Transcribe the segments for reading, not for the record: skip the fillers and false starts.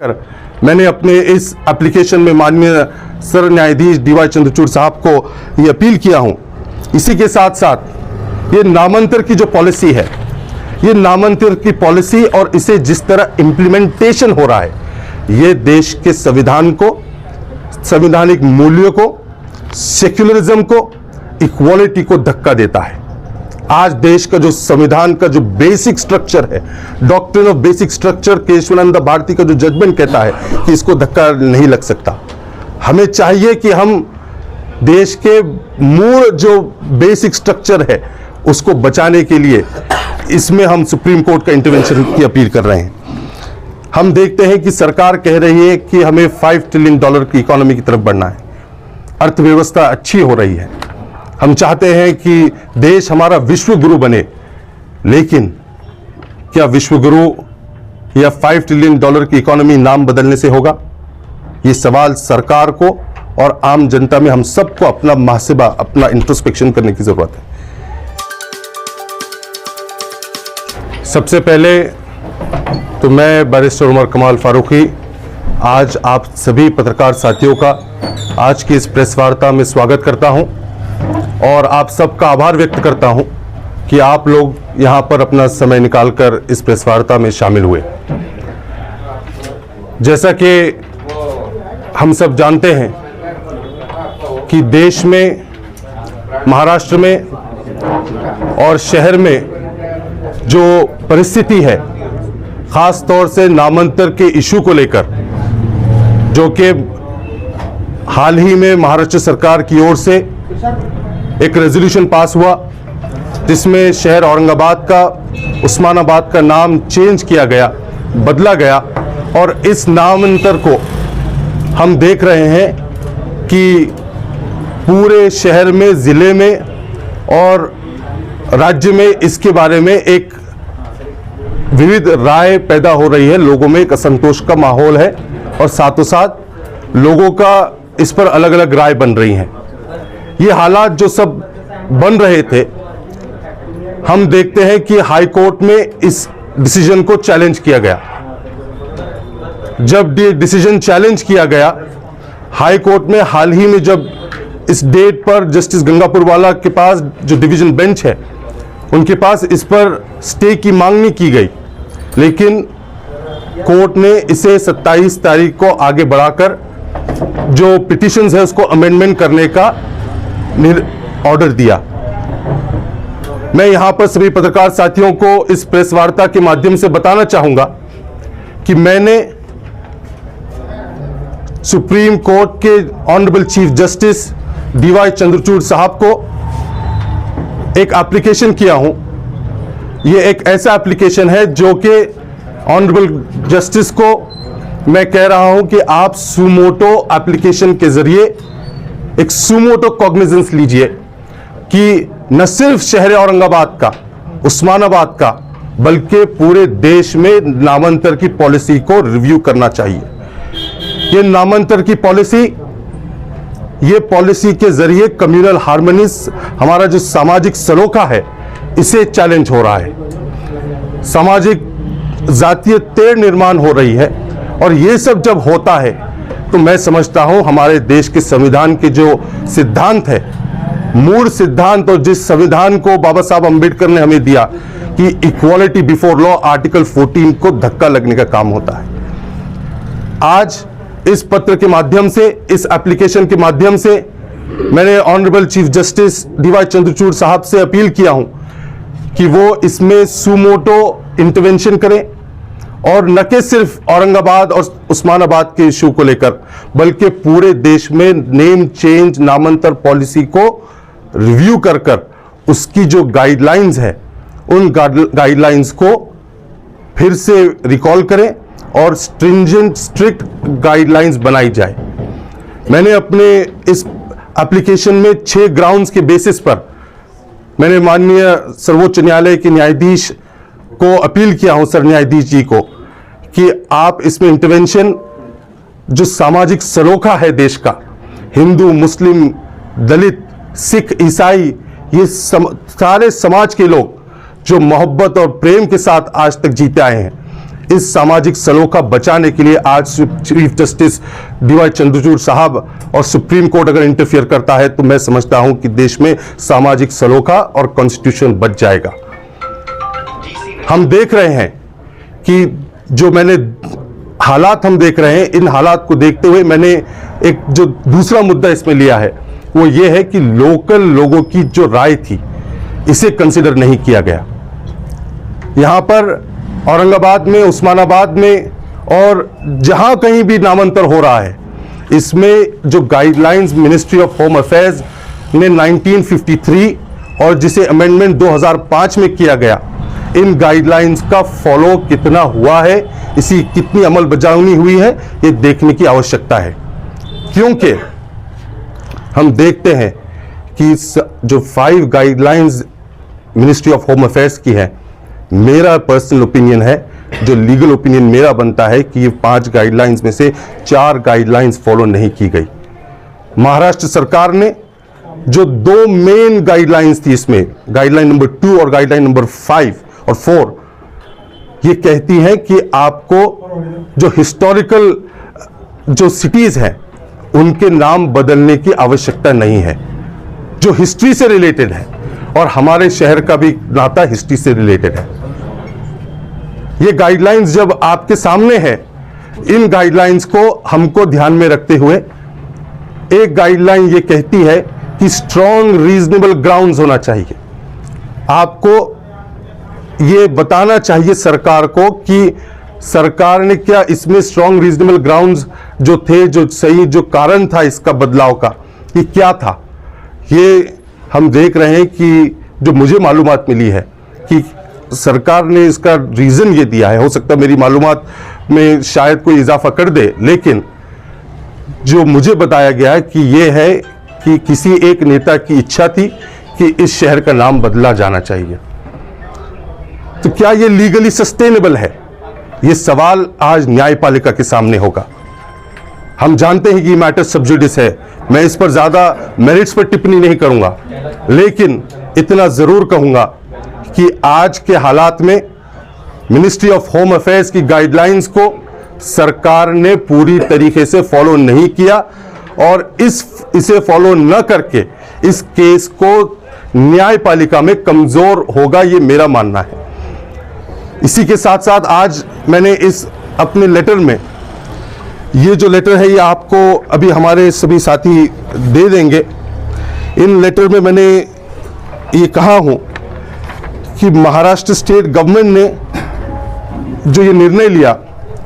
मैंने अपने इस एप्लीकेशन में माननीय सर न्यायाधीश डीवाई चंद्रचूड़ साहब को ये अपील किया हूं। इसी के साथ साथ ये नामांतर की जो पॉलिसी है, ये नामांतर की पॉलिसी और इसे जिस तरह इम्प्लीमेंटेशन हो रहा है, ये देश के संविधान को, संवैधानिक मूल्यों को, सेक्युलरिज्म को, इक्वालिटी को धक्का देता है। आज देश का जो संविधान का जो बेसिक स्ट्रक्चर है, doctrine of basic structure, Keshavananda Bharati का जो जजमेंट कहता है कि इसको धक्का नहीं लग सकता। हमें चाहिए कि हम देश के मूल जो बेसिक स्ट्रक्चर है उसको बचाने के लिए इसमें हम सुप्रीम कोर्ट का इंटरवेंशन की अपील कर रहे हैं। हम देखते हैं कि सरकार कह रही है कि हमें $5 ट्रिलियन की इकोनॉमी की तरफ बढ़ना है, अर्थव्यवस्था अच्छी हो रही है, हम चाहते हैं कि देश हमारा विश्व गुरु बने, लेकिन क्या विश्व गुरु या $5 ट्रिलियन की इकोनॉमी नाम बदलने से होगा? ये सवाल सरकार को और आम जनता में हम सबको अपना मुहासिबा, अपना इंट्रोस्पेक्शन करने की जरूरत है। सबसे पहले तो मैं बैरिस्टर उमर कमाल फारूकी आज आप सभी पत्रकार साथियों का आज की इस प्रेस वार्ता में स्वागत करता हूं और आप सबका आभार व्यक्त करता हूं कि आप लोग यहां पर अपना समय निकालकर इस प्रेस वार्ता में शामिल हुए। जैसा कि हम सब जानते हैं कि देश में, महाराष्ट्र में और शहर में जो परिस्थिति है, खास तौर से नामांतर के इशू को लेकर, जो कि हाल ही में महाराष्ट्र सरकार की ओर से एक रेजोल्यूशन पास हुआ जिसमें शहर औरंगाबाद का, उस्मानाबाद का नाम चेंज किया गया, बदला गया, और इस नामांतर को हम देख रहे हैं कि पूरे शहर में, ज़िले में और राज्य में इसके बारे में एक विविध राय पैदा हो रही है। लोगों में एक असंतोष का माहौल है और साथों साथ लोगों का इस पर अलग अलग राय बन रही हैं। ये हालात जो सब बन रहे थे, हम देखते हैं कि हाई कोर्ट में इस डिसीजन को चैलेंज किया गया। जब डिसीजन चैलेंज किया गया हाई कोर्ट में, हाल ही में जब इस डेट पर जस्टिस गंगापुरवाला के पास जो डिवीजन बेंच है, उनके पास इस पर स्टे की मांग नहीं की गई, लेकिन कोर्ट ने इसे 27 तारीख को आगे बढ़ाकर जो पिटिशंस है उसको अमेंडमेंट करने का ऑर्डर दिया। मैं यहां पर सभी पत्रकार साथियों को इस प्रेस वार्ता के माध्यम से बताना चाहूंगा कि मैंने सुप्रीम कोर्ट के honourable chief justice DY Chandrachud साहब को एक एप्लीकेशन किया हूं। यह एक ऐसा एप्लीकेशन है जो कि ऑनरेबल जस्टिस को मैं कह रहा हूं कि आप सुमोटो एप्लीकेशन के जरिए एक सुमोटो कॉग्निजेंस लीजिए कि न सिर्फ शहर औरंगाबाद का, उस्मानाबाद का, बल्कि पूरे देश में नामांतर की पॉलिसी को रिव्यू करना चाहिए। ये नामांतर की पॉलिसी, ये पॉलिसी के जरिए कम्युनल हार्मनीज, हमारा जो सामाजिक सलोखा है, इसे चैलेंज हो रहा है। सामाजिक जातीय तेड़ निर्माण हो रही है और ये सब जब होता है तो मैं समझता हूं हमारे देश के संविधान के जो सिद्धांत है, मूल सिद्धांत, और जिस संविधान को बाबा साहब अंबेडकर ने हमें दिया कि इक्वालिटी बिफोर लॉ, आर्टिकल 14 को धक्का लगने का काम होता है। आज इस पत्र के माध्यम से, इस एप्लीकेशन के माध्यम से मैंने honourable chief justice DY Chandrachud साहब से अपील किया हूं कि वो इसमें सुमोटो इंटरवेंशन करें और न कि सिर्फ औरंगाबाद और उस्मानाबाद के इशू को लेकर, बल्कि पूरे देश में नेम चेंज, नामांतर पॉलिसी को रिव्यू कर उसकी जो गाइडलाइंस है, उन गाइडलाइंस को फिर से रिकॉल करें और स्ट्रिंजेंट, स्ट्रिक्ट गाइडलाइंस बनाई जाए। मैंने अपने इस एप्लीकेशन में 6 ग्राउंड्स के बेसिस पर मैंने माननीय सर्वोच्च न्यायालय के न्यायाधीश को अपील किया हूं, सर न्यायाधीश जी को, कि आप इसमें इंटरवेंशन, जो सामाजिक सलोखा है देश का, हिंदू, मुस्लिम, दलित, सिख, ईसाई, ये सारे समाज के लोग जो मोहब्बत और प्रेम के साथ आज तक जीते आए हैं, इस सामाजिक सलोखा बचाने के लिए आज चीफ जस्टिस डीवाई चंद्रचूड़ साहब और सुप्रीम कोर्ट अगर इंटरफियर करता है तो मैं समझता हूं कि देश में सामाजिक सलोखा और कॉन्स्टिट्यूशन बच जाएगा। हम देख रहे हैं कि जो हालात हम देख रहे हैं, इन हालात को देखते हुए मैंने एक जो दूसरा मुद्दा इसमें लिया है वो ये है कि लोकल लोगों की जो राय थी इसे कंसिडर नहीं किया गया। यहां पर औरंगाबाद में, उस्मानाबाद में और जहां कहीं भी नामांतर हो रहा है, इसमें जो guidelines ministry of home affairs ने 1953 और जिसे अमेंडमेंट 2005 में किया गया, इन गाइडलाइंस का फॉलो कितना हुआ है, इसी कितनी अमल बजावनी हुई है, ये देखने की आवश्यकता है। क्योंकि हम देखते हैं कि जो 5 guidelines ministry of home affairs की है, मेरा पर्सनल ओपिनियन है, जो लीगल ओपिनियन मेरा बनता है कि ये 5 गाइडलाइंस में से 4 गाइडलाइंस फॉलो नहीं की गई। महाराष्ट्र सरकार ने जो 2 मेन गाइडलाइंस थी, इसमें गाइडलाइन नंबर 2 और गाइडलाइन नंबर 5 और 4, ये कहती हैं कि आपको जो हिस्टोरिकल जो सिटीज हैं उनके नाम बदलने की आवश्यकता नहीं है, जो हिस्ट्री से रिलेटेड है, और हमारे शहर का भी नाता हिस्ट्री से रिलेटेड है। ये गाइडलाइंस जब आपके सामने है, इन गाइडलाइंस को हमको ध्यान में रखते हुए एक गाइडलाइन ये कहती है कि स्ट्रॉन्ग रीजनेबल ग्राउंड्स होना चाहिए। आपको ये बताना चाहिए सरकार को कि सरकार ने क्या इसमें स्ट्रॉन्ग रीजनेबल ग्राउंड्स जो थे, जो सही जो कारण था इसका बदलाव का, ये क्या था। ये हम देख रहे हैं कि जो मुझे मालूमात मिली है कि सरकार ने इसका रीज़न ये दिया है, हो सकता है मेरी मालूमात में शायद कोई इजाफा कर दे, लेकिन जो मुझे बताया गया है कि ये है कि किसी एक नेता की इच्छा थी कि इस शहर का नाम बदला जाना चाहिए। तो क्या ये लीगली सस्टेनेबल है, ये सवाल आज न्यायपालिका के सामने होगा। हम जानते हैं कि ये मैटर सब जुडिस है, मैं इस पर ज्यादा मेरिट्स पर टिप्पणी नहीं करूंगा, लेकिन इतना जरूर कहूंगा कि आज के हालात में मिनिस्ट्री ऑफ होम अफेयर्स की गाइडलाइंस को सरकार ने पूरी तरीके से फॉलो नहीं किया, और इसे फॉलो न करके इस केस को न्यायपालिका में कमजोर होगा, ये मेरा मानना है। इसी के साथ साथ आज मैंने इस अपने लेटर में, ये जो लेटर है ये आपको अभी हमारे सभी साथी दे देंगे। इन लेटर में मैंने ये कहा हूं कि महाराष्ट्र स्टेट गवर्नमेंट ने जो ये निर्णय लिया,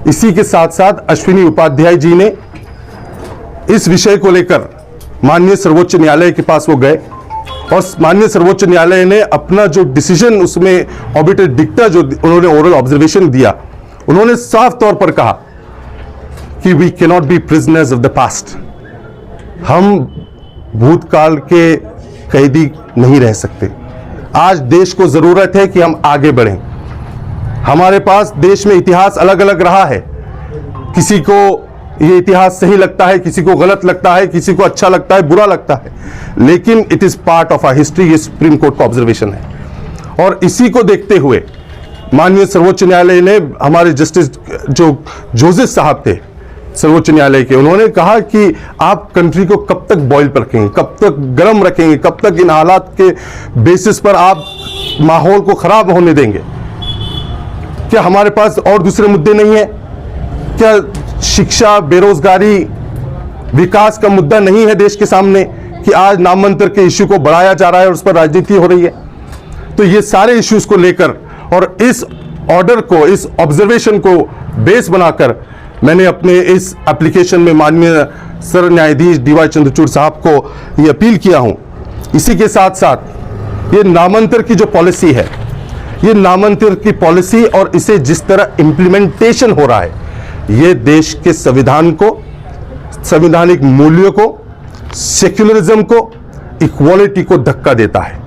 इसी के साथ साथ अश्विनी उपाध्याय जी ने इस विषय को लेकर माननीय सर्वोच्च न्यायालय के पास वो गए, और माननीय सर्वोच्च न्यायालय ने अपना जो डिसीजन, उसमें ऑबिटर डिक्टा जो उन्होंने ओरल ऑब्जर्वेशन दिया, उन्होंने साफ तौर पर कहा कि we can not be prisoners of the past. हम भूतकाल के कैदी नहीं रह सकते। आज देश को जरूरत है कि हम आगे बढ़ें। हमारे पास देश में इतिहास अलग अलग रहा है, किसी को ये इतिहास सही लगता है, किसी को गलत लगता है, किसी को अच्छा लगता है, बुरा लगता है, लेकिन it is part of our history. ये सुप्रीम कोर्ट का ऑब्जर्वेशन है, और इसी को देखते हुए माननीय सर्वोच्च न्यायालय ने, हमारे जस्टिस जो जोसेफ साहब थे सर्वोच्च न्यायालय के, उन्होंने कहा कि आप कंट्री को कब तक बॉयल पर रखेंगे, कब तक गर्म रखेंगे, कब तक इन हालात के बेसिस पर आप माहौल को खराब होने देंगे। क्या हमारे पास और दूसरे मुद्दे नहीं है? क्या शिक्षा, बेरोजगारी, विकास का मुद्दा नहीं है देश के सामने कि आज नामांतर के इश्यू को बढ़ाया जा रहा है और उस पर राजनीति हो रही है? तो ये सारे इश्यूज को लेकर और इस ऑर्डर को, इस ऑब्जर्वेशन को बेस बनाकर मैंने अपने इस एप्लीकेशन में माननीय सर न्यायाधीश डीवाई चंद्रचूड़ साहब को ये अपील किया हूं। इसी के साथ साथ ये नामांतर की जो पॉलिसी है, ये नामांतर की पॉलिसी और इसे जिस तरह इम्प्लीमेंटेशन हो रहा है, ये देश के संविधान को, संवैधानिक मूल्यों को, सेक्युलरिज्म को, इक्वालिटी को धक्का देता है।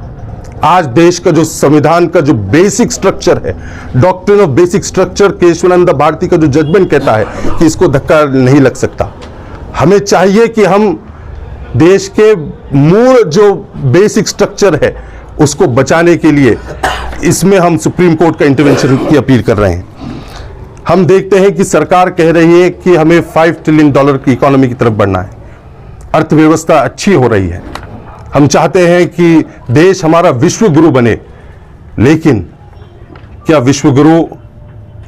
आज देश का जो संविधान का जो बेसिक स्ट्रक्चर है, doctrine of basic structure, Keshavananda Bharati का जो जजमेंट कहता है कि इसको धक्का नहीं लग सकता। हमें चाहिए कि हम देश के मूल जो बेसिक स्ट्रक्चर है उसको बचाने के लिए इसमें हम सुप्रीम कोर्ट का इंटरवेंशन की अपील कर रहे हैं। हम देखते हैं कि सरकार कह रही है कि हमें $5 ट्रिलियन की इकोनॉमी की तरफ बढ़ना है, अर्थव्यवस्था अच्छी हो रही है, हम चाहते हैं कि देश हमारा विश्व गुरु बने। लेकिन क्या विश्व गुरु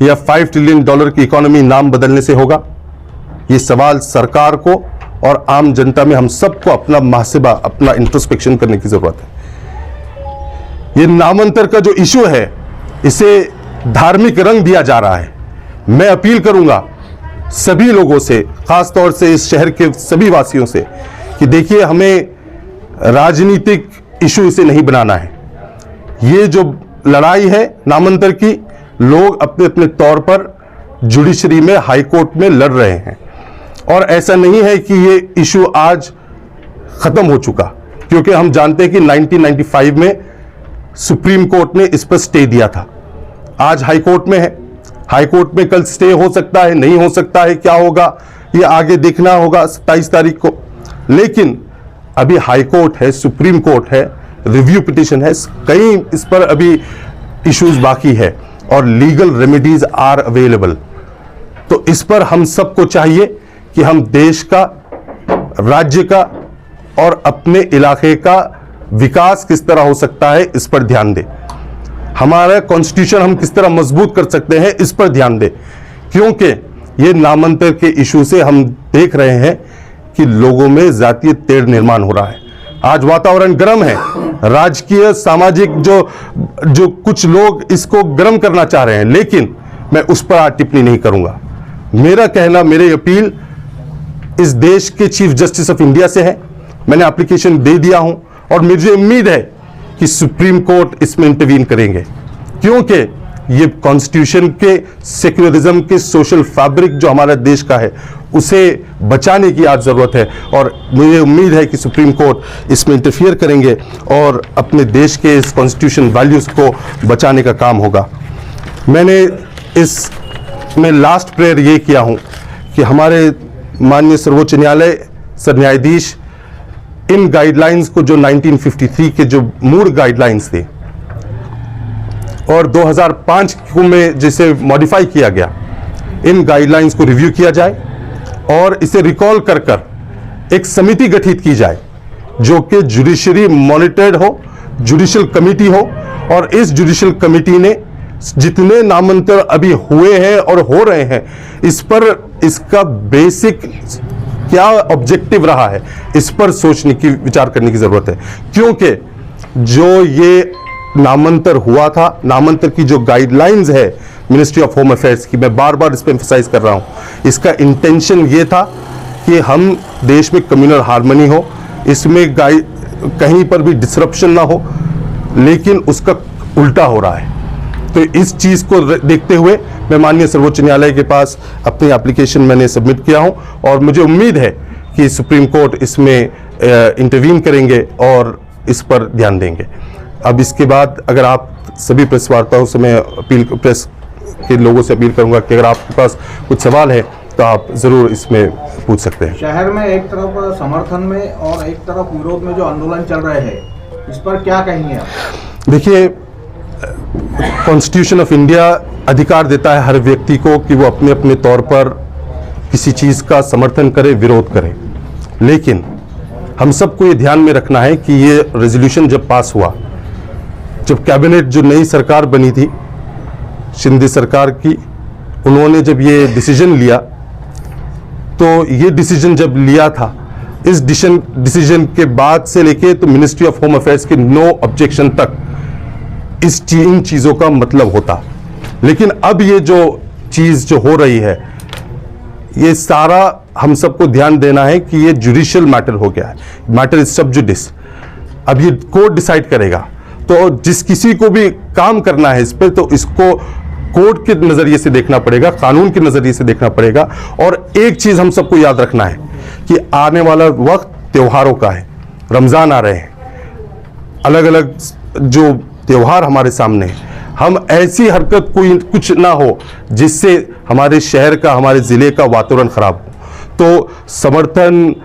या $5 ट्रिलियन की इकोनॉमी नाम बदलने से होगा? ये सवाल सरकार को और आम जनता में हम सबको अपना मुहासिबा, अपना इंट्रोस्पेक्शन करने की जरूरत है। ये नामांतर का जो इशू है, इसे धार्मिक रंग दिया जा रहा है। मैं अपील करूंगा सभी लोगों से, खासतौर से इस शहर के सभी वासियों से, कि देखिए, हमें राजनीतिक इशू इसे नहीं बनाना है। ये जो लड़ाई है नामांतर की, लोग अपने अपने तौर पर जुडिशरी में, हाई कोर्ट में लड़ रहे हैं, और ऐसा नहीं है कि ये इशू आज खत्म हो चुका, क्योंकि हम जानते हैं कि 1995 में सुप्रीम कोर्ट ने इस पर स्टे दिया था। आज हाई कोर्ट में है, हाई कोर्ट में कल स्टे हो सकता है, नहीं हो सकता है, क्या होगा ये आगे देखना होगा 27 तारीख को। लेकिन अभी हाई कोर्ट है, सुप्रीम कोर्ट है, रिव्यू पिटीशन है, कई इस पर अभी इश्यूज बाकी है, और लीगल रेमेडीज आर अवेलेबल। तो इस पर हम सबको चाहिए कि हम देश का, राज्य का और अपने इलाके का विकास किस तरह हो सकता है, इस पर ध्यान दें। हमारा कॉन्स्टिट्यूशन हम किस तरह मजबूत कर सकते हैं, इस पर ध्यान दें, क्योंकि ये नामांतर के इशू से हम देख रहे हैं कि लोगों में जातीय तेढ़ निर्माण हो रहा है। आज वातावरण गर्म है, राजकीय, सामाजिक जो कुछ लोग इसको गर्म करना चाह रहे हैं, लेकिन मैं उस पर आज टिप्पणी नहीं करूंगा। मेरा कहना, मेरी अपील इस देश के चीफ जस्टिस ऑफ इंडिया से है। मैंने एप्लीकेशन दे दिया हूं, और मुझे उम्मीद है कि सुप्रीम कोर्ट इसमें इंटरवीन करेंगे, क्योंकि ये कॉन्स्टिट्यूशन के, सेक्युलरिज्म के, सोशल फैब्रिक जो हमारे देश का है, उसे बचाने की आज जरूरत है। और मुझे उम्मीद है कि सुप्रीम कोर्ट इसमें इंटरफियर करेंगे और अपने देश के इस कॉन्स्टिट्यूशन वैल्यूज को बचाने का काम होगा। मैंने इसमें लास्ट प्रेयर ये किया हूं कि हमारे माननीय सर्वोच्च न्यायालय, सर न्यायाधीश, इन गाइडलाइंस को, जो 1953 के जो मूल गाइडलाइंस थे और 2005 में जिसे मॉडिफाई किया गया, इन गाइडलाइंस को रिव्यू किया जाए और इसे रिकॉल कर कर एक समिति गठित की जाए जो कि जुडिशरी मॉनिटर्ड हो, जुडिशियल कमिटी हो, और इस जुडिशियल कमिटी ने जितने नामांतर अभी हुए हैं और हो रहे हैं, इस पर इसका बेसिक क्या ऑब्जेक्टिव रहा है, इस पर सोचने की, विचार करने की जरूरत है। क्योंकि जो ये नामांतर हुआ था, नामांतर की जो गाइडलाइंस है मिनिस्ट्री ऑफ होम अफेयर्स की, मैं बार बार इस पर एम्फसाइज कर रहा हूं, इसका इंटेंशन ये था कि हम देश में कम्युनल हार्मनी हो, इसमें कहीं पर भी डिसरप्शन ना हो, लेकिन उसका उल्टा हो रहा है। तो इस चीज को देखते हुए मैं माननीय सर्वोच्च न्यायालय के पास अपनी एप्लीकेशन मैंने सबमिट किया हूं, और मुझे उम्मीद है कि सुप्रीम कोर्ट इसमें इंटरवीन करेंगे और इस पर ध्यान देंगे। अब इसके बाद अगर आप सभी प्रेस वार्ताओं से मैं प्रेस के लोगों से अपील करूंगा कि अगर आपके पास कुछ सवाल है तो आप जरूर इसमें पूछ सकते हैं। शहर में एक तरफ समर्थन में और एक तरफ विरोध में जो आंदोलन चल रहे हैं, इस पर क्या कहेंगे आप? देखिए, कॉन्स्टिट्यूशन ऑफ इंडिया अधिकार देता है हर व्यक्ति को कि वो अपने अपने तौर पर किसी चीज का समर्थन करे, विरोध करे, लेकिन हम सबको ये ध्यान में रखना है कि ये रेजोल्यूशन जब पास हुआ, जब कैबिनेट, जो नई सरकार बनी थी शिंदे सरकार की, उन्होंने जब ये डिसीजन लिया, तो ये डिसीजन जब लिया था, इस डिसीजन के बाद से लेके तो मिनिस्ट्री ऑफ होम अफेयर्स के नो ऑब्जेक्शन तक इन चीजों का मतलब होता। लेकिन अब ये जो चीज जो हो रही है, ये सारा हम सबको ध्यान देना है कि ये जुडिशियल मैटर हो गया है, मैटर इज सब जुडिस। अब ये कोर्ट डिसाइड करेगा, तो जिस किसी को भी काम करना है इस पर, तो इसको कोर्ट के नजरिए से देखना पड़ेगा, कानून के नजरिए से देखना पड़ेगा। और एक चीज हम सबको याद रखना है कि आने वाला वक्त त्योहारों का है, रमजान आ रहे हैं, अलग अलग जो त्योहार हमारे सामने है, हम ऐसी हरकत कोई कुछ ना हो जिससे हमारे शहर का, हमारे जिले का वातावरण खराब हो। तो समर्थन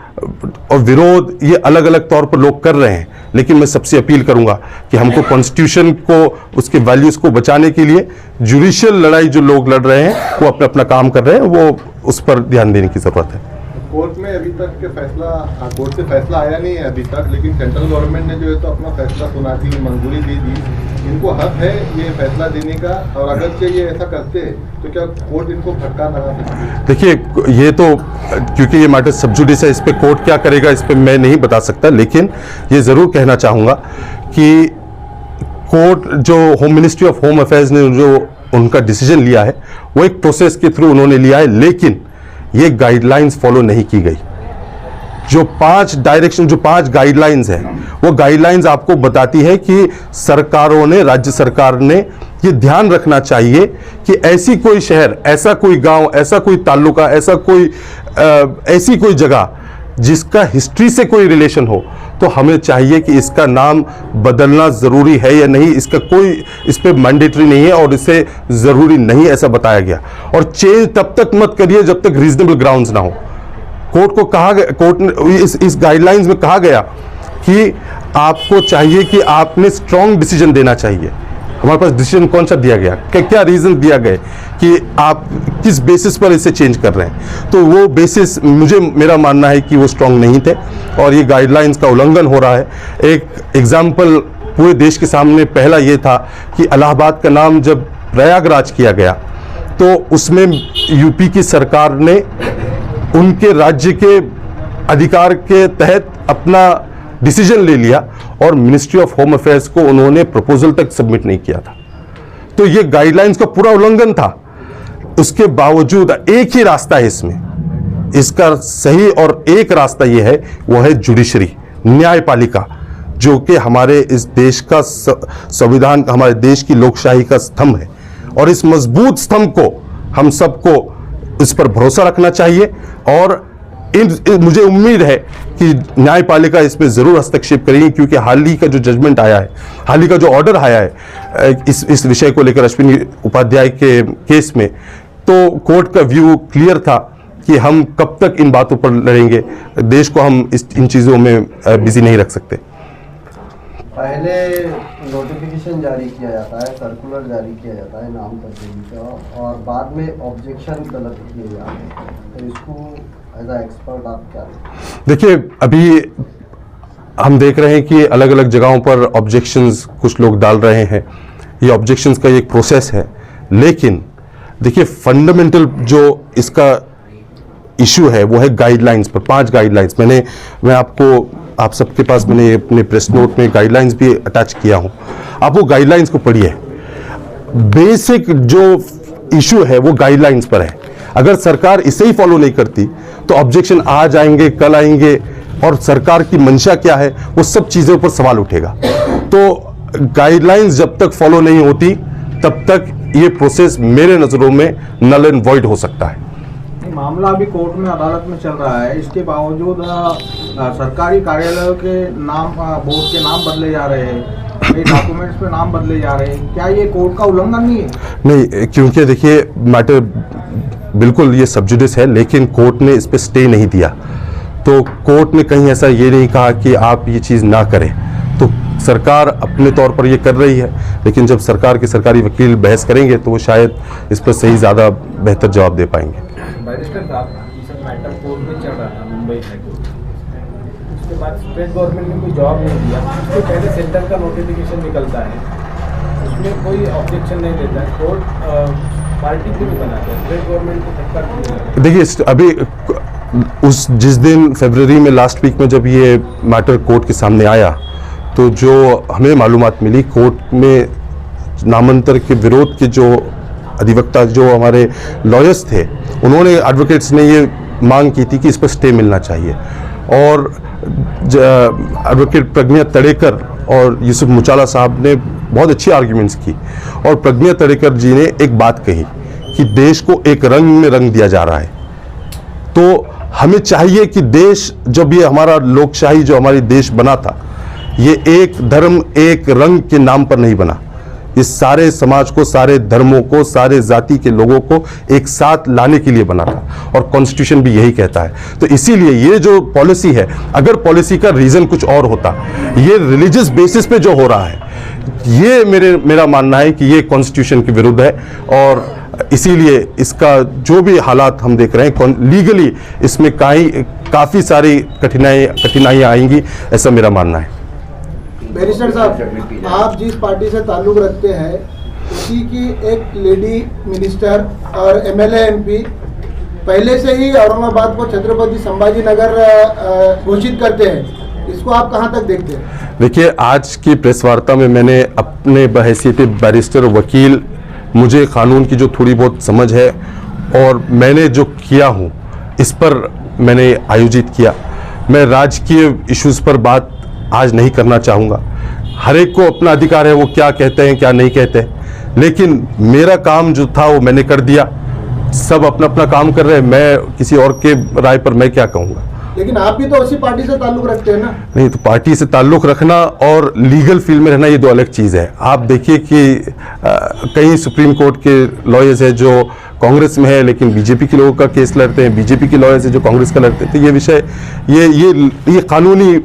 और विरोध ये अलग अलग तौर पर लोग कर रहे हैं, लेकिन मैं सबसे अपील करूंगा कि हमको कॉन्स्टिट्यूशन को, उसके वैल्यूज़ को बचाने के लिए जुडिशियल लड़ाई जो लोग लड़ रहे हैं वो अपना अपना काम कर रहे हैं, वो उस पर ध्यान देने की ज़रूरत है। कोर्ट में अभी तक के फैसला, कोर्ट से फैसला आया नहीं है अभी तक, लेकिन सेंट्रल गवर्नमेंट ने जो है तो अपना फैसला सुना दी, मंजूरी दे दी। इनको हक है ये फैसला देने का, और अगर ये ऐसा करते तो क्या कोर्ट इनको फटकार लगा सकती है? देखिए, ये तो क्योंकि ये मैटर सब जुडिस है, इस पे कोर्ट क्या करेगा इस पे मैं नहीं बता सकता, लेकिन ये ज़रूर कहना चाहूँगा कि कोर्ट जो home ministry of home affairs ने जो उनका डिसीजन लिया है वो एक प्रोसेस के थ्रू उन्होंने लिया है, लेकिन ये गाइडलाइंस फॉलो नहीं की गई। जो 5 गाइडलाइंस हैं, वो गाइडलाइंस आपको बताती है कि सरकारों ने, राज्य सरकार ने ये ध्यान रखना चाहिए कि ऐसी कोई शहर, ऐसा कोई गांव, ऐसा कोई तालुका, ऐसी कोई जगह जिसका हिस्ट्री से कोई रिलेशन हो, तो हमें चाहिए कि इसका नाम बदलना ज़रूरी है या नहीं, इसका कोई इस पर मैंडेटरी नहीं है और इसे ज़रूरी नहीं ऐसा बताया गया। और चेंज तब तक मत करिए जब तक रीजनेबल ग्राउंड्स ना हो। कोर्ट को कहा गया, कोर्ट ने इस गाइडलाइंस में कहा गया कि आपको चाहिए कि आपने स्ट्रॉन्ग डिसीजन देना चाहिए। हमारे पास डिसीजन कौन सा दिया गया, क्या रीज़न दिया गया कि आप किस बेसिस पर इसे चेंज कर रहे हैं, तो वो बेसिस मेरा मानना है कि वो स्ट्रॉन्ग नहीं थे और ये गाइडलाइंस का उल्लंघन हो रहा है। एक एग्जाम्पल पूरे देश के सामने पहला ये था कि इलाहाबाद का नाम जब प्रयागराज किया गया तो उसमें यूपी की सरकार ने उनके राज्य के अधिकार के तहत अपना डिसीजन ले लिया और मिनिस्ट्री ऑफ होम अफेयर्स को उन्होंने प्रपोजल तक सबमिट नहीं किया था। तो ये गाइडलाइंस का पूरा उल्लंघन था। उसके बावजूद एक ही रास्ता है इसमें, इसका सही और एक रास्ता ये है, वो है जुडिशरी, न्यायपालिका, जो कि हमारे इस देश का संविधान, हमारे देश की लोकशाही का स्तंभ है। और इस मजबूत स्तंभ को हम सबको इस पर भरोसा रखना चाहिए और मुझे उम्मीद है कि न्यायपालिका इसमें ज़रूर हस्तक्षेप करेगी, क्योंकि हाल ही का जो जजमेंट आया है, हाल ही का जो ऑर्डर आया है इस विषय को लेकर अश्विनी उपाध्याय के केस में, तो कोर्ट का व्यू क्लियर था कि हम कब तक इन बातों पर लड़ेंगे। देश को हम इन चीज़ों में बिजी नहीं रख सकते। पहले नोटिफिकेशन जारी किया जाता है, सर्कुलर जारी किया जाता है नाम तब्दीली का, और बाद में ऑब्जेक्शन तलब किए जाते हैं, तो इसको एज अ एक्सपर्ट आप क्या? देखिए, अभी हम देख रहे हैं कि अलग अलग जगहों पर ऑब्जेक्शंस कुछ लोग डाल रहे हैं। ये ऑब्जेक्शंस का एक प्रोसेस है, लेकिन देखिए फंडामेंटल जो इसका इशू है वो है गाइडलाइंस पर। 5 गाइडलाइंस आप सबके पास मैंने अपने प्रेस नोट में गाइडलाइंस भी अटैच किया हूं। आप वो गाइडलाइंस को पढ़िए। बेसिक जो इशू है वो गाइडलाइंस पर है। अगर सरकार इसे ही फॉलो नहीं करती तो ऑब्जेक्शन आज आएंगे, कल आएंगे, और सरकार की मंशा क्या है वो सब चीज़ों पर सवाल उठेगा। तो गाइडलाइंस जब तक फॉलो नहीं होती तब तक ये प्रोसेस मेरे नज़रों में नल एंड वॉइड हो सकता है। मामला अभी कोर्ट में, अदालत में चल रहा है, इसके बावजूद सरकारी कार्यालयों के नाम, बोर्ड के नाम बदले जा रहे हैं, डॉक्यूमेंट्स पे नाम बदले जा रहे हैं, क्या ये कोर्ट का उल्लंघन नहीं है? नहीं, क्योंकि देखिए मैटर बिल्कुल ये सब्जुडिस है, लेकिन कोर्ट ने इस पर स्टे नहीं दिया। तो कोर्ट ने कहीं ऐसा ये नहीं कहा कि आप ये चीज़ ना करें। तो सरकार अपने तौर पर ये कर रही है, लेकिन जब सरकार के सरकारी वकील बहस करेंगे तो वो शायद इस पर सही ज़्यादा बेहतर जवाब दे पाएंगे। बैरिस्टर साहब, ये सब मैटर कोर्ट में चल रहा था मुंबई हाईकोर्ट, उसके बाद स्टेट गवर्नमेंट ने कोई जवाब नहीं दिया। उसके पहले सेंटर का नोटिफिकेशन निकलता है, उसमें कोई ऑब्जेक्शन नहीं देता है, कोर्ट पार्टी को भी बनाता है, स्टेट गवर्नमेंट को धक्का नहीं देता। देखिए, अभी जिस दिन फरवरी में लास्ट वीक में जब ये मैटर कोर्ट के सामने आया तो जो हमें मालूमात मिली, कोर्ट में नामांतर के विरोध के जो अधिवक्ता, जो हमारे लॉयर्स थे, उन्होंने, एडवोकेट्स ने ये मांग की थी कि इस पर स्टे मिलना चाहिए। और एडवोकेट प्रज्ञा तड़ेकर और यूसुफ मुचाला साहब ने बहुत अच्छी आर्ग्यूमेंट्स की, और प्रज्ञा तड़ेकर जी ने एक बात कही कि देश को एक रंग में रंग दिया जा रहा है। तो हमें चाहिए कि देश, जब ये हमारा लोकशाही जो हमारी देश बना था, ये एक धर्म एक रंग के नाम पर नहीं बना, ये सारे समाज को, सारे धर्मों को, सारे जाति के लोगों को एक साथ लाने के लिए बना था और कॉन्स्टिट्यूशन भी यही कहता है। तो इसीलिए ये जो पॉलिसी है, अगर पॉलिसी का रीजन कुछ और होता, ये रिलीजियस बेसिस पे जो हो रहा है, ये मेरा मानना है कि ये कॉन्स्टिट्यूशन के विरुद्ध है और इसीलिए इसका जो भी हालात हम देख रहे हैं लीगली इसमें काफ़ी सारी कठिनाइयाँ आएंगी, ऐसा मेरा मानना है। बैरिस्टर साहब, आप जिस पार्टी से ताल्लुक रखते हैं उसी की एक लेडी मिनिस्टर और एमएलए एमपी पहले से ही औरंगाबाद को छत्रपति संभाजी नगर घोषित करते हैं, इसको आप कहां तक देखते हैं? देखिए, आज की प्रेस वार्ता में मैंने अपने बहैसियत बैरिस्टर वकील, मुझे कानून की जो थोड़ी बहुत समझ है और मैंने जो किया हूँ इस पर मैंने आयोजित किया। मैं राजकीय इश्यूज़ पर बात आज नहीं करना चाहूँगा। हर एक को अपना अधिकार है वो क्या कहते हैं क्या नहीं कहते हैं, लेकिन मेरा काम जो था वो मैंने कर दिया। सब अपना अपना काम कर रहे हैं, मैं किसी और के राय पर मैं क्या कहूँगा। लेकिन आप भी तो उसी पार्टी से ताल्लुक रखते हैं ना? नहीं, तो पार्टी से ताल्लुक रखना और लीगल फील्ड में रहना ये दो अलग चीज़ है। आप देखिए कि कई सुप्रीम कोर्ट के लॉयर्स हैं जो कांग्रेस में है लेकिन बीजेपी के लोगों का केस लड़ते हैं, बीजेपी के लॉयर्स हैं जो कांग्रेस का लड़ते हैं। तो ये विषय ये कानूनी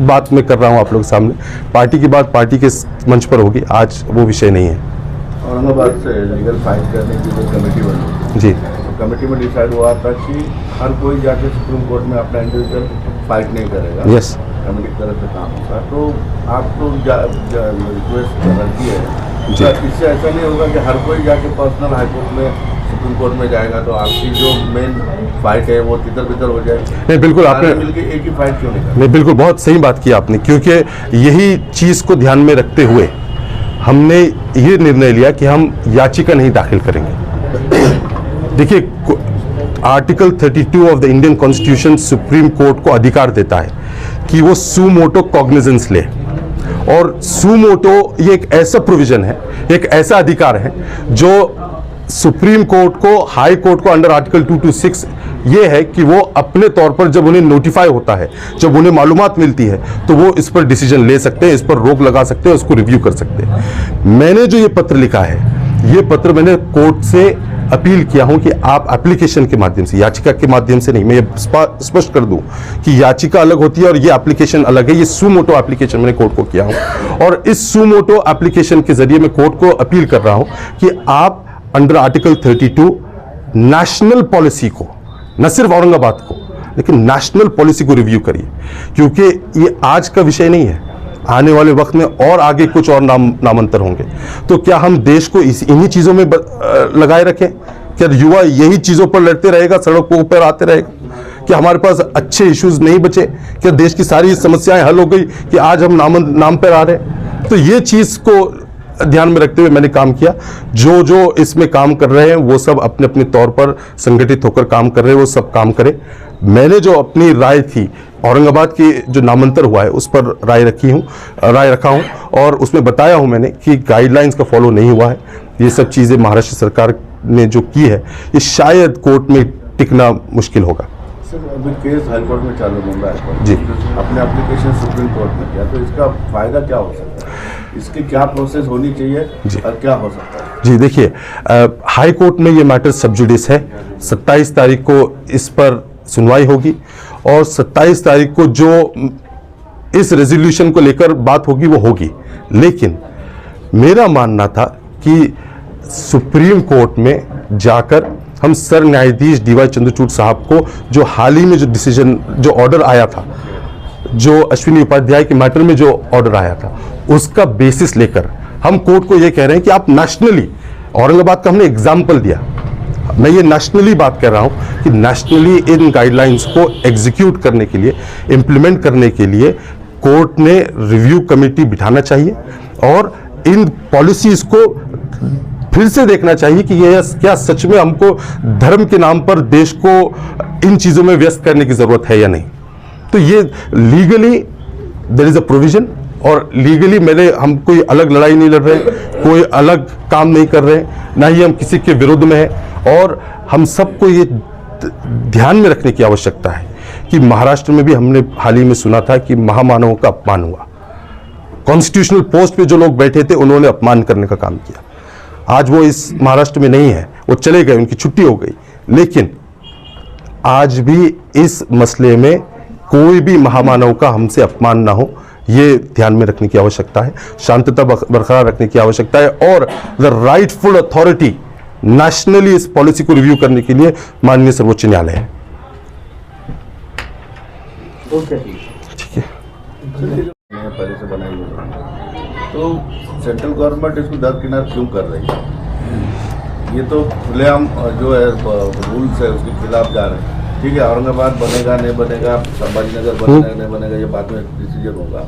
बात मैं कर रहा हूँ आप लोग के सामने। पार्टी की बात पार्टी के मंच पर होगी, आज वो विषय नहीं है। औरंगाबाद से लीगल फाइट करने की जो कमेटी बनी जी, कमेटी में डिसाइड हुआ था कि हर कोई जाके सुप्रीम कोर्ट में अपना इंडिविजुअल फाइट नहीं करेगा। यस, कमेटी की तरफ से काम होगा। तो आप तो रिक्वेस्ट करती है जी। इससे ऐसा नहीं होगा कि हर कोई जाके पर्सनल हाईकोर्ट में सुप्रीम कोर्ट में जाएगा तो आपकी जो मेन फाइट है वो तितर बितर हो जाएगी? नहीं, बिल्कुल आपने मिलकर एक ही फाइट क्यों नहीं करते? नहीं, बिल्कुल बहुत सही बात की आपने, क्योंकि यही चीज़ को ध्यान में रखते हुए हमने ये निर्णय लिया कि हम याचिका नहीं दाखिल करेंगे। देखिए, article 32 of the Indian constitution supreme court को अधिकार देता है कि वो सुमोटो कॉग्निजेंस ले, और सुमोटो ये एक ऐसा प्रोविजन है, एक ऐसा अधिकार है जो सुप्रीम कोर्ट को, हाई कोर्ट को अंडर आर्टिकल 226 ये है कि वो अपने तौर पर जब उन्हें नोटिफाई होता है, जब उन्हें मालूमात मिलती है तो वो इस पर डिसीजन ले सकते हैं, इस पर रोक लगा सकते हैं, उसको रिव्यू कर सकते हैं। मैंने जो ये पत्र लिखा है, ये पत्र मैंने कोर्ट से अपील किया हूं कि आप एप्लीकेशन के माध्यम से, याचिका के माध्यम से नहीं, मैं ये स्पष्ट कर दूं कि याचिका अलग होती है और ये एप्लीकेशन अलग है। ये सुमोटो एप्लीकेशन मैंने कोर्ट को किया हूं और इस सुमोटो एप्लीकेशन के जरिए मैं कोर्ट को अपील कर रहा हूं कि आप अंडर आर्टिकल 32 नेशनल पॉलिसी को, न सिर्फ औरंगाबाद को लेकिन नेशनल पॉलिसी को रिव्यू करिए, क्योंकि ये आज का विषय नहीं है, आने वाले वक्त में और आगे कुछ और नामांतर होंगे। तो क्या हम देश को इन्हीं चीज़ों में लगाए रखें? क्या युवा यही चीज़ों पर लड़ते रहेगा, सड़कों पर आते रहेगा? क्या हमारे पास अच्छे इश्यूज नहीं बचे? क्या देश की सारी समस्याएं हल हो गई कि आज हम नाम पर आ रहे हैं? तो ये चीज़ को ध्यान में रखते हुए मैंने काम किया। जो इसमें काम कर रहे हैं वो सब अपने अपने तौर पर संगठित होकर काम कर रहे हैं, वो सब काम करें। मैंने जो अपनी राय थी औरंगाबाद की जो नामांतर हुआ है उस पर राय रखा हूं और उसमें बताया हूं मैंने कि गाइडलाइंस का फॉलो नहीं हुआ है। ये सब चीज़ें महाराष्ट्र सरकार ने जो की है ये शायद कोर्ट में टिकना मुश्किल होगा। सर, अभी केस हाईकोर्ट में चालू मुंबई हाईकोर्ट जी, अपने एप्लीकेशन सुप्रीम कोर्ट में किया, तो इसका फायदा क्या हो सकता है? इसकी क्या प्रोसेस होनी चाहिए और क्या हो सकता है? जी, देखिए, हाई कोर्ट में ये मैटर सब जुडिस है। 27 तारीख को इस पर सुनवाई होगी और 27 तारीख को जो इस रेजोल्यूशन को लेकर बात होगी वो होगी। लेकिन मेरा मानना था कि सुप्रीम कोर्ट में जाकर हम सर न्यायाधीश डीवाई चंद्रचूड़ साहब को, जो हाल ही में जो ऑर्डर आया था, जो अश्विनी उपाध्याय के मैटर में जो ऑर्डर आया था, उसका बेसिस लेकर हम कोर्ट को ये कह रहे हैं कि आप नेशनली, औरंगाबाद का हमने एग्जाम्पल दिया, मैं ये नेशनली बात कर रहा हूं कि नेशनली इन गाइडलाइंस को एग्जीक्यूट करने के लिए, इम्प्लीमेंट करने के लिए कोर्ट ने रिव्यू कमेटी बिठाना चाहिए और इन पॉलिसीज को फिर से देखना चाहिए कि ये क्या सच में हमको धर्म के नाम पर देश को इन चीज़ों में व्यस्त करने की ज़रूरत है या नहीं। तो ये legally there is a provision और लीगली हम कोई अलग लड़ाई नहीं लड़ रहे, कोई अलग काम नहीं कर रहे, ना ही हम किसी के विरुद्ध में है। और हम सबको ये ध्यान में रखने की आवश्यकता है कि महाराष्ट्र में भी हमने हाल ही में सुना था कि महामानवों का अपमान हुआ। कॉन्स्टिट्यूशनल पोस्ट पे जो लोग बैठे थे उन्होंने अपमान करने का काम किया। आज वो इस महाराष्ट्र में नहीं है, वो चले गए, उनकी छुट्टी हो गई, लेकिन आज भी इस मसले में कोई भी महामानव का हमसे अपमान ना हो, ये ध्यान में रखने की आवश्यकता है, शांतता बरकरार रखने की आवश्यकता है, और द राइटफुल अथॉरिटी नेशनली इस पॉलिसी को रिव्यू करने के लिए माननीय सर्वोच्च न्यायालय है। ठीक है, पहले से बनाई हुई है, तो सेंट्रल गवर्नमेंट इसको दरकिनार क्यों कर रही है? ये तो खुलेआम जो है रूल्स है उसके खिलाफ जा रहे हैं। ठीक है, औरंगाबाद बनेगा नहीं बनेगा, संभाजी नगर बनेगा नहीं बनेगा, ये बाद में डिसीजन होगा।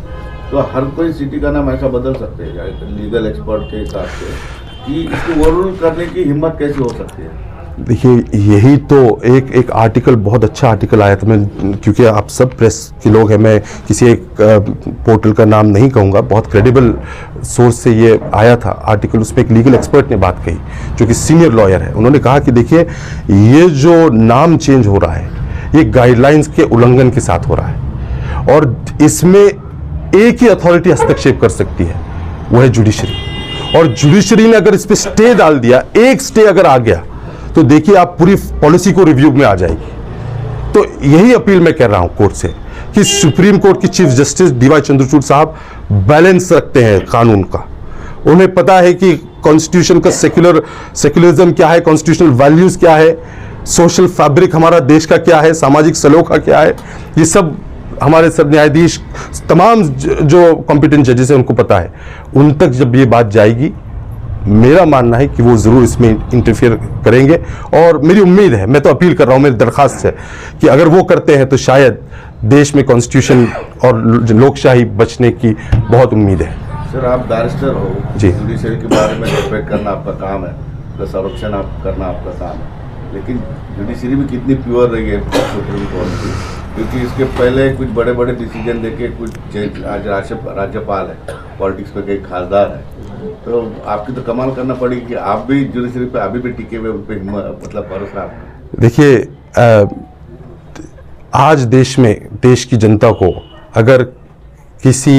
तो हर कोई सिटी का नाम ऐसा बदल सकते हैं लीगल एक्सपर्ट के हिसाब से, कि इसको ओवररूल करने की हिम्मत कैसे हो सकती है? देखिए, यही तो एक आर्टिकल, बहुत अच्छा आर्टिकल आया था, मैं क्योंकि आप सब प्रेस के लोग हैं, मैं किसी एक पोर्टल का नाम नहीं कहूँगा, बहुत क्रेडिबल सोर्स से ये आया था आर्टिकल। उसमें एक लीगल एक्सपर्ट ने बात कही जो कि सीनियर लॉयर है। उन्होंने कहा कि देखिए, ये जो नाम चेंज हो रहा है ये गाइडलाइंस के उल्लंघन के साथ हो रहा है, और इसमें एक ही अथॉरिटी हस्तक्षेप कर सकती है, वो है जुडिशरी। और जुडिशरी ने अगर इस पर स्टे डाल दिया, एक स्टे अगर आ गया, तो देखिए आप पूरी पॉलिसी को रिव्यू में आ जाएगी। तो यही अपील मैं कर रहा हूं कोर्ट से कि सुप्रीम कोर्ट की चीफ जस्टिस डीवाई चंद्रचूड़ साहब बैलेंस रखते हैं कानून का। उन्हें पता है कि कॉन्स्टिट्यूशन का सेक्युलरिज्म क्या है, कॉन्स्टिट्यूशनल वैल्यूज क्या है, सोशल फैब्रिक हमारा देश का क्या है, सामाजिक सलोखा क्या है, ये सब हमारे सब न्यायाधीश, तमाम जो कॉम्पिटेंट जजेस हैं उनको पता है। उन तक जब ये बात जाएगी, मेरा मानना है कि वो जरूर इसमें इंटरफियर करेंगे, और मेरी उम्मीद है, मैं तो अपील कर रहा हूं, मेरी दरखास्त है कि अगर वो करते हैं तो शायद देश में कॉन्स्टिट्यूशन और लोकशाही बचने की बहुत उम्मीद है। सर, आप बैरिस्टर हो जी, जुडिशरी के बारे में रिस्पेक्ट करना आपका काम है, उसका संरक्षण आप करना आपका काम है, लेकिन जुडिशरी भी कितनी प्योर रही है सुप्रीम कोर्ट की, क्योंकि इसके पहले कुछ बड़े बड़े डिसीजन देके कुछ आज राज्यपाल है, पॉलिटिक्स पे कई खासदार है, तो आपकी तो कमाल करना पड़ेगी कि आप भी जुडिशरी पे अभी भी टिके हुए, उन पे मतलब भरोसा आपका। देखिए, आज देश में देश की जनता को अगर किसी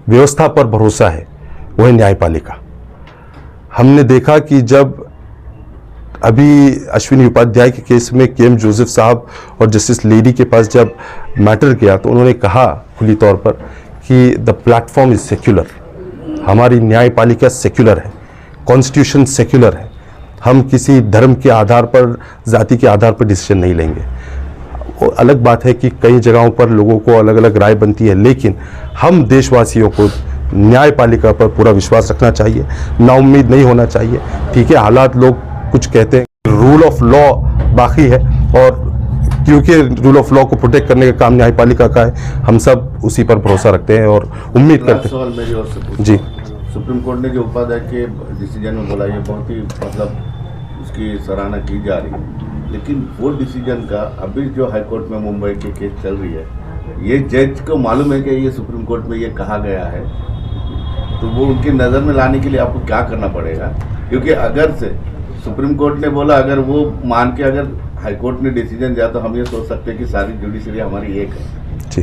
व्यवस्था पर भरोसा है, वो है न्यायपालिका। हमने देखा कि जब अभी अश्विनी उपाध्याय के केस में के एम जोसेफ साहब और जस्टिस लेडी के पास जब मैटर गया, तो उन्होंने कहा खुली तौर पर कि द प्लेटफॉर्म इज सेक्युलर, हमारी न्यायपालिका सेक्युलर है, कॉन्स्टिट्यूशन सेक्युलर है, हम किसी धर्म के आधार पर, जाति के आधार पर डिसीजन नहीं लेंगे। वो अलग बात है कि कई जगहों पर लोगों को अलग अलग राय बनती है, लेकिन हम देशवासियों को न्यायपालिका पर पूरा विश्वास रखना चाहिए, नाउम्मीद नहीं होना चाहिए। ठीक है, हालात लोग कुछ कहते हैं, रूल ऑफ लॉ बाकी है, और क्योंकि रूल ऑफ लॉ को प्रोटेक्ट करने का काम न्यायपालिका का है, हम सब उसी पर भरोसा रखते हैं और उम्मीद करते हैं। सवाल मेरी ओर से जी, सुप्रीम कोर्ट ने जो उपाध्याय के डिसीजन में बोला, ये बहुत ही मतलब उसकी सराहना की जा रही है, लेकिन वो डिसीजन का अभी जो हाई कोर्ट में मुंबई की केस चल रही है, ये जज को मालूम है कि ये सुप्रीम कोर्ट में ये कहा गया है, तो वो उनकी नज़र में लाने के लिए आपको क्या करना पड़ेगा? क्योंकि अगर से सुप्रीम कोर्ट ने बोला, अगर वो मान के अगर हाई कोर्ट ने डिसीजन दिया, तो हम ये सोच सकते हैं कि सारी जुडिशरी हमारी एक है। जी,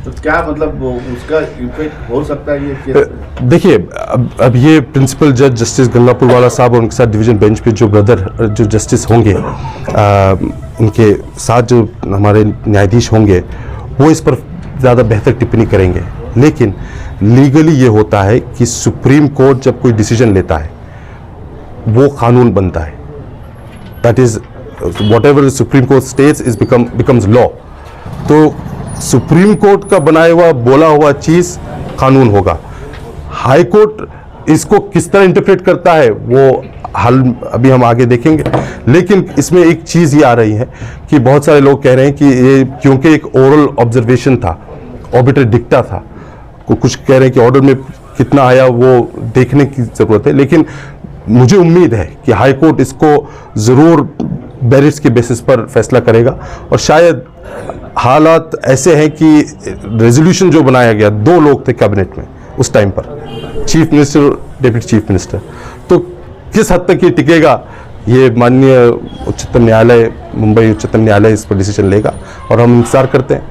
तो क्या मतलब उसका इफेक्ट हो सकता है ये केस? देखिए, अब ये प्रिंसिपल जज जस्टिस गंगापुरवाला साहब और उनके साथ डिवीजन बेंच पे जो ब्रदर जो जस्टिस होंगे, उनके साथ जो हमारे न्यायाधीश होंगे, वो इस पर ज़्यादा बेहतर टिप्पणी करेंगे। लेकिन लीगली ये होता है कि सुप्रीम कोर्ट जब कोई डिसीजन लेता है, वो कानून बनता है। That is whatever supreme court states is becomes law. तो सुप्रीम कोर्ट का बनाया हुआ, बोला हुआ चीज कानून होगा। हाई कोर्ट इसको किस तरह इंटरप्रेट करता है, वो हल अभी हम आगे देखेंगे। लेकिन इसमें एक चीज ये आ रही है कि बहुत सारे लोग कह रहे हैं कि ये क्योंकि एक ओरल ऑब्जर्वेशन था, ऑर्बिटर डिक्टा था, कुछ कह रहे हैं कि ऑर्डर में कितना आया वो देखने की जरूरत है। लेकिन मुझे उम्मीद है कि हाई कोर्ट इसको जरूर मेरिट्स के बेसिस पर फैसला करेगा, और शायद हालात ऐसे हैं कि रेजोल्यूशन जो बनाया गया, 2 लोग थे कैबिनेट में उस टाइम पर, chief minister, deputy chief minister, तो किस हद तक ये टिकेगा, ये माननीय उच्चतम न्यायालय, मुंबई उच्चतम न्यायालय इस पर डिसीजन लेगा, और हम इंतजार करते हैं।